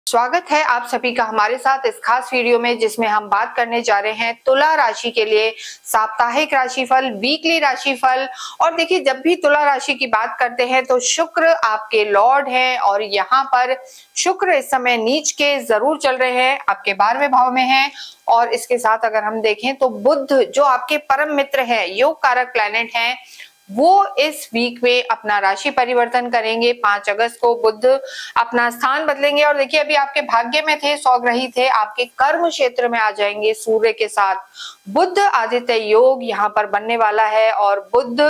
स्वागत है आप सभी का हमारे साथ इस खास वीडियो में, जिसमें हम बात करने जा रहे हैं तुला राशि के लिए साप्ताहिक राशिफल, वीकली राशिफल। और देखिए, जब भी तुला राशि की बात करते हैं तो शुक्र आपके लॉर्ड हैं और यहाँ पर शुक्र इस समय नीच के जरूर चल रहे हैं, आपके 12वें भाव में हैं। और इसके साथ अगर हम देखें तो बुध जो आपके परम मित्र हैं, योग कारक प्लैनेट हैं, वो इस वीक में अपना राशि परिवर्तन करेंगे। 5 अगस्त को बुध अपना स्थान बदलेंगे और देखिए, अभी आपके भाग्य में थे, सौग्रही थे, आपके कर्म क्षेत्र में आ जाएंगे सूर्य के साथ। बुध आदित्य योग यहाँ पर बनने वाला है और बुध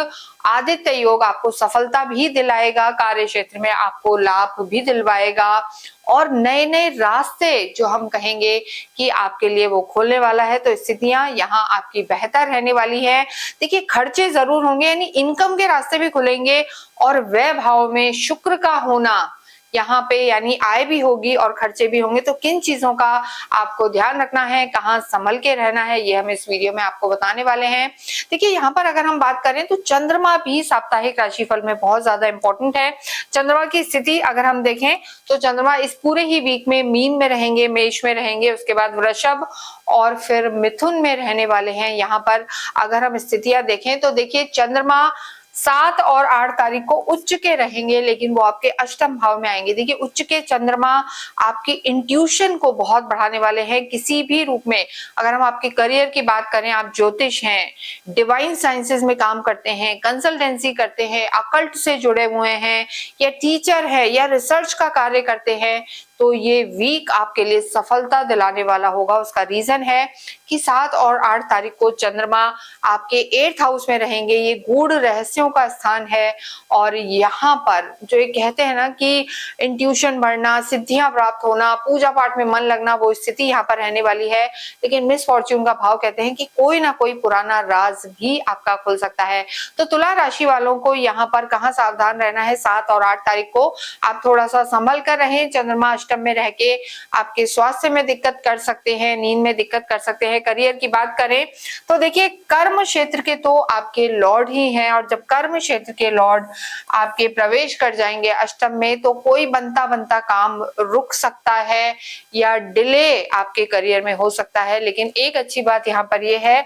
आदित्य योग आपको सफलता भी दिलाएगा, कार्य क्षेत्र में आपको लाभ भी दिलवाएगा और नए नए रास्ते जो हम कहेंगे कि आपके लिए वो खोलने वाला है। तो स्थितियां यहाँ आपकी बेहतर रहने वाली है। देखिए, खर्चे जरूर होंगे, यानी इनकम के रास्ते भी खुलेंगे और व्यय भाव में शुक्र का होना यहाँ पे, यानी आय भी होगी और खर्चे भी होंगे। तो किन चीजों का आपको ध्यान रखना है, कहाँ संभल के रहना है, ये हम इस वीडियो में आपको बताने वाले हैं। देखिए, यहाँ पर अगर हम बात करें तो चंद्रमा भी साप्ताहिक राशिफल में बहुत ज्यादा इंपॉर्टेंट है। चंद्रमा की स्थिति अगर हम देखें तो चंद्रमा इस पूरे ही वीक में मीन में रहेंगे, मेष में रहेंगे, उसके बाद वृषभ और फिर मिथुन में रहने वाले हैं। यहाँ पर अगर हम स्थितियां देखें तो देखिए, चंद्रमा 7 और 8 तारीख को उच्च के रहेंगे, लेकिन वो आपके अष्टम भाव में आएंगे। देखिए, उच्च के चंद्रमा आपकी इंट्यूशन को बहुत बढ़ाने वाले हैं किसी भी रूप में। अगर हम आपके करियर की बात करें, आप ज्योतिष हैं, डिवाइन साइंसेस में काम करते हैं, कंसल्टेंसी करते हैं, अकल्ट से जुड़े हुए हैं, या टीचर है या रिसर्च का कार्य करते हैं, तो ये वीक आपके लिए सफलता दिलाने वाला होगा। उसका रीजन है कि 7 और 8 तारीख को चंद्रमा आपके 8th हाउस में रहेंगे। ये गूढ़ रहस्यों का स्थान है और यहाँ पर जो ये कहते हैं ना कि इंट्यूशन बढ़ना, सिद्धियां प्राप्त होना, पूजा पाठ में मन लगना, वो स्थिति यहाँ पर रहने वाली है। लेकिन मिस फॉर्च्यून का भाव कहते हैं कि कोई ना कोई पुराना राज भी आपका खुल सकता है। तो तुला राशि वालों को यहाँ पर कहाँ सावधान रहना है, 7 और 8 तारीख को आप थोड़ा सा संभल कर रहें। चंद्रमा अष्टम में रह के आपके स्वास्थ्य में दिक्कत कर सकते हैं, नींद में दिक्कत कर सकते हैं। करियर की बात करें तो देखिए, कर्म क्षेत्र के तो आपके लॉर्ड ही हैं और जब कर्म क्षेत्र के लॉर्ड आपके प्रवेश कर जाएंगे अष्टम में, तो कोई बनता बनता काम रुक सकता है या डिले आपके करियर में हो सकता है। लेकिन एक अच्छी बात यहाँ पर यह है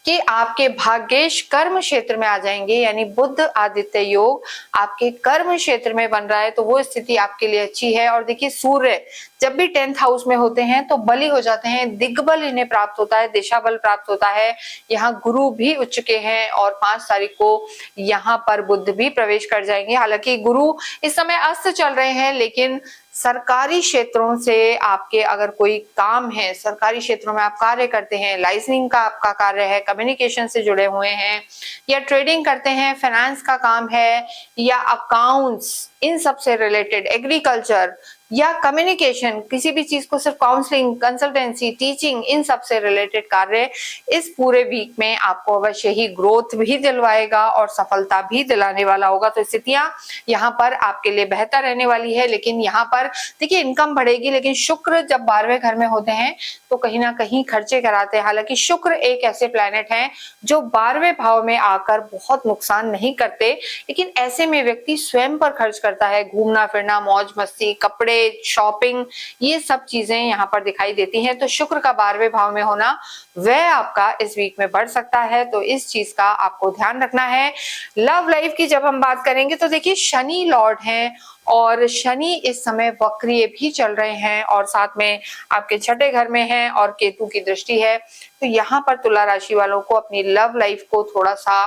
कि आपके भाग्येश कर्म क्षेत्र में आ जाएंगे, यानी बुध आदित्य योग आपके कर्म क्षेत्र में बन रहा है, तो वो स्थिति आपके लिए अच्छी है। और देखिए, सूर्य जब भी 10th हाउस में होते हैं तो बली हो जाते हैं, दिग्बल इन्हें प्राप्त होता है, दिशा बल प्राप्त होता है। यहाँ गुरु भी उच्च के हैं और 5 तारीख को यहाँ पर बुध भी प्रवेश कर जाएंगे। हालांकि गुरु इस समय अस्त चल रहे हैं, लेकिन सरकारी क्षेत्रों से आपके अगर कोई काम है, सरकारी क्षेत्रों में आप कार्य करते हैं, लाइसेंसिंग का आपका कार्य है, कम्युनिकेशन से जुड़े हुए हैं या ट्रेडिंग करते हैं, फाइनेंस का काम है या अकाउंट्स, इन सब से रिलेटेड, एग्रीकल्चर या कम्युनिकेशन, किसी भी चीज को सिर्फ काउंसलिंग, कंसल्टेंसी, टीचिंग, इन सब से रिलेटेड कार्य इस पूरे वीक में आपको अवश्य ही ग्रोथ भी दिलवाएगा और सफलता भी दिलाने वाला होगा। तो स्थितियां यहाँ पर आपके लिए बेहतर रहने वाली है। लेकिन यहाँ पर देखिए, इनकम बढ़ेगी, लेकिन शुक्र जब 12वें घर में होते हैं तो कहीं ना कहीं खर्चे कराते हैं। हालांकि शुक्र एक ऐसे प्लैनेट हैं जो 12वें भाव में आकर बहुत नुकसान नहीं करते, लेकिन ऐसे में व्यक्ति स्वयं पर खर्च करता है। घूमना फिरना, मौज मस्ती, कपड़े, शॉपिंग, ये सब चीजें यहाँ पर दिखाई देती हैं। तो शुक्र का 12वें भाव में होना वह आपका इस वीक में बढ़ सकता है, तो इस चीज का आपको ध्यान रखना है। लव लाइफ की जब हम बात करेंगे तो देखिए, शनि लॉर्ड हैं और शनि इस समय वक्रीय भी चल रहे हैं और साथ में आपके 6ठे घर में हैं और केतु की दृष्टि है। तो यहाँ पर तुला राशि वालों को अपनी लव लाइफ को थोड़ा सा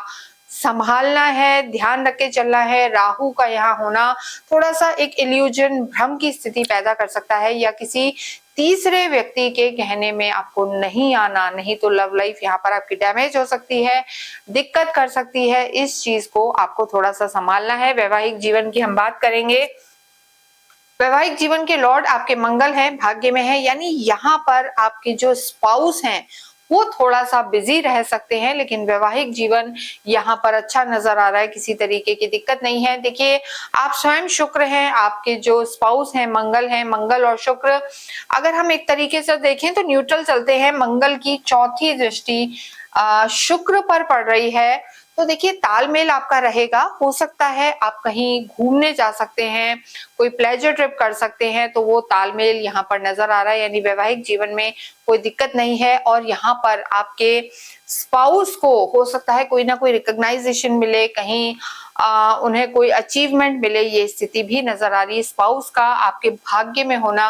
संभालना है, ध्यान रख के चलना है। राहु का यहाँ होना थोड़ा सा एक इल्यूजन, भ्रम की स्थिति पैदा कर सकता है या किसी तीसरे व्यक्ति के कहने में आपको नहीं आना, नहीं तो लव लाइफ यहाँ पर आपकी डैमेज हो सकती है, दिक्कत कर सकती है। इस चीज को आपको थोड़ा सा संभालना है। वैवाहिक जीवन की हम बात करेंगे, वैवाहिक जीवन के लॉर्ड आपके मंगल हैं, भाग्य में है, यानी यहाँ पर आपके जो स्पाउस हैं वो थोड़ा सा बिजी रह सकते हैं, लेकिन वैवाहिक जीवन यहाँ पर अच्छा नजर आ रहा है, किसी तरीके की दिक्कत नहीं है। देखिए, आप स्वयं शुक्र हैं, आपके जो स्पाउस हैं मंगल हैं, मंगल और शुक्र अगर हम एक तरीके से देखें तो न्यूट्रल चलते हैं। मंगल की 4थी दृष्टि शुक्र पर पड़ रही है, तो देखिए तालमेल आपका रहेगा। हो सकता है आप कहीं घूमने जा सकते हैं, कोई प्लेजर ट्रिप कर सकते हैं, तो वो तालमेल यहाँ पर नजर आ रहा है, यानी वैवाहिक जीवन में कोई दिक्कत नहीं है। और यहाँ पर आपके स्पाउस को हो सकता है कोई ना कोई रिकॉग्नाइजेशन मिले, कहीं उन्हें कोई अचीवमेंट मिले, ये स्थिति भी नजर आ रही है। स्पाउस का आपके भाग्य में होना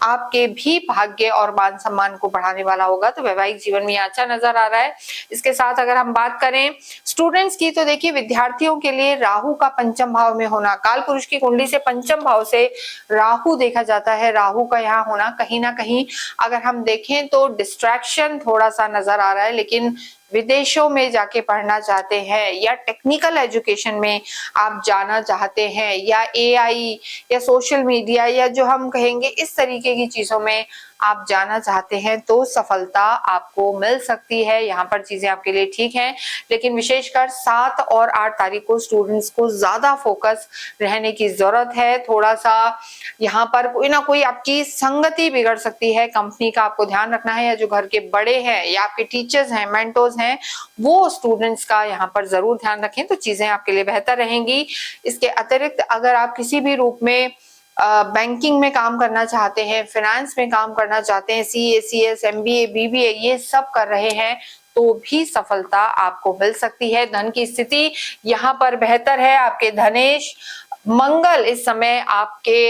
आपके भी भाग्य और मान सम्मान को बढ़ाने वाला होगा, तो वैवाहिक जीवन में अच्छा नजर आ रहा है। इसके साथ अगर हम बात करें स्टूडेंट्स की, तो देखिए विद्यार्थियों के लिए राहु का पंचम भाव में होना, काल पुरुष की कुंडली से पंचम भाव से राहु देखा जाता है, राहु का यहाँ होना कहीं ना कहीं अगर हम देखें तो डिस्ट्रैक्शन थोड़ा सा नजर आ रहा है। लेकिन विदेशों में जाके पढ़ना चाहते हैं या टेक्निकल एजुकेशन में आप जाना चाहते हैं या एआई या सोशल मीडिया या जो हम कहेंगे इस तरीके की चीजों में आप जाना चाहते हैं, तो सफलता आपको मिल सकती है। यहाँ पर चीजें आपके लिए ठीक हैं, लेकिन विशेषकर 7 और 8 तारीख को स्टूडेंट्स को ज्यादा फोकस रहने की जरूरत है। थोड़ा सा यहाँ पर कोई ना कोई आपकी संगति बिगड़ सकती है, कंपनी का आपको ध्यान रखना है, या जो घर के बड़े हैं या आपके टीचर्स हैं, मेंटोर्स हैं, वो स्टूडेंट्स का यहाँ पर जरूर ध्यान रखें, तो चीजें आपके लिए बेहतर रहेंगी। इसके अतिरिक्त अगर आप किसी भी रूप में बैंकिंग में काम करना चाहते हैं, फाइनेंस में काम करना चाहते हैं, सीए, सीएस, एमबीए, बीबीए ये सब कर रहे हैं, तो भी सफलता आपको मिल सकती है। धन की स्थिति यहाँ पर बेहतर है। आपके धनेश मंगल इस समय आपके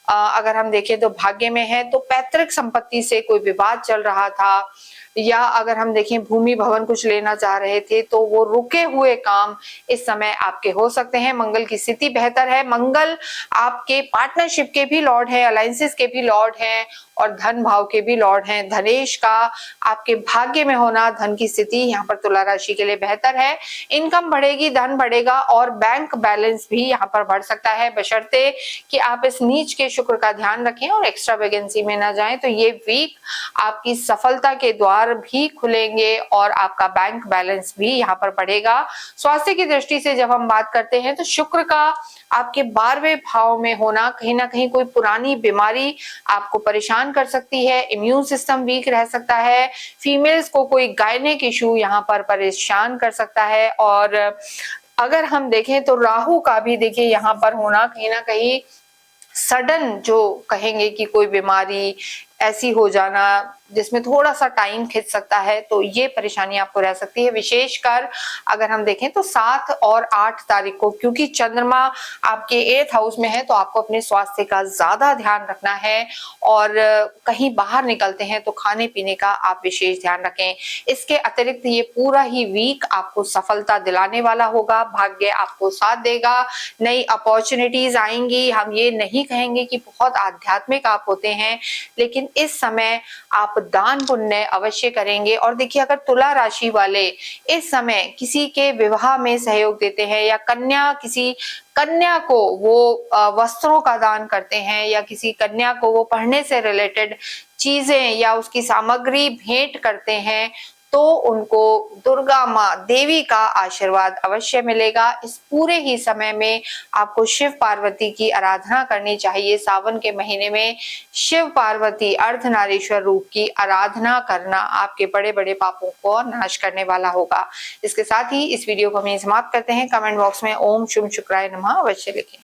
अगर हम देखें तो भाग्य में है, तो पैतृक संपत्ति से कोई विवाद चल रहा था, या अगर हम देखें भूमि भवन कुछ लेना चाह रहे थे, तो वो रुके हुए काम इस समय आपके हो सकते हैं। मंगल की स्थिति बेहतर है। मंगल आपके पार्टनरशिप के भी लॉर्ड है, अलायंसेस के भी लॉर्ड हैं और धन भाव के भी लॉर्ड हैं। धनेश का आपके भाग्य में होना, धन की स्थिति यहाँ पर तुला राशि के लिए बेहतर है। इनकम बढ़ेगी, धन बढ़ेगा और बैंक बैलेंस भी यहाँ पर बढ़ सकता है, बशर्ते कि आप इस नीच के शुक्र का ध्यान रखें और एक्स्ट्रा वैकेंसी में ना जाएं। तो ये वीक आपकी सफलता के द्वार भी खुलेंगे और आपका बैंक बैलेंस भी यहाँ पर बढ़ेगा। स्वास्थ्य की दृष्टि से जब हम बात करते हैं, तो शुक्र का आपके 12वें भाव में होना कहीं ना कहीं कोई पुरानी बीमारी आपको परेशान कर सकती है, इम्यून सिस्टम वीक रह सकता है, फीमेल्स को कोई गायनिक इशू यहाँ पर परेशान कर सकता है। और अगर हम देखें तो राहु का भी देखिए यहाँ पर होना कहीं ना कहीं सडन जो कहेंगे कि कोई बीमारी ऐसी हो जाना जिसमें थोड़ा सा टाइम खिंच सकता है, तो ये परेशानी आपको रह सकती है। विशेषकर अगर हम देखें तो 7 और 8 तारीख को, क्योंकि चंद्रमा आपके 8th हाउस में है, तो आपको अपने स्वास्थ्य का ज्यादा ध्यान रखना है और कहीं बाहर निकलते हैं तो खाने पीने का आप विशेष ध्यान रखें। इसके अतिरिक्त ये पूरा ही वीक आपको सफलता दिलाने वाला होगा, भाग्य आपको साथ देगा, नई अपॉर्चुनिटीज आएंगी। हम ये नहीं कहेंगे कि बहुत आध्यात्मिक आप होते हैं, लेकिन इस समय आप दान पुण्य अवश्य करेंगे। और देखिए अगर तुला राशि वाले इस समय किसी के विवाह में सहयोग देते हैं या किसी कन्या को वो वस्त्रों का दान करते हैं या किसी कन्या को वो पढ़ने से रिलेटेड चीजें या उसकी सामग्री भेंट करते हैं, तो उनको दुर्गा माँ देवी का आशीर्वाद अवश्य मिलेगा। इस पूरे ही समय में आपको शिव पार्वती की आराधना करनी चाहिए। सावन के महीने में शिव पार्वती अर्धनारीश्वर रूप की आराधना करना आपके बड़े बड़े पापों को नाश करने वाला होगा। इसके साथ ही इस वीडियो को हम समाप्त करते हैं। कमेंट बॉक्स में ओम शुभ शुक्राय नमः अवश्य लिखें।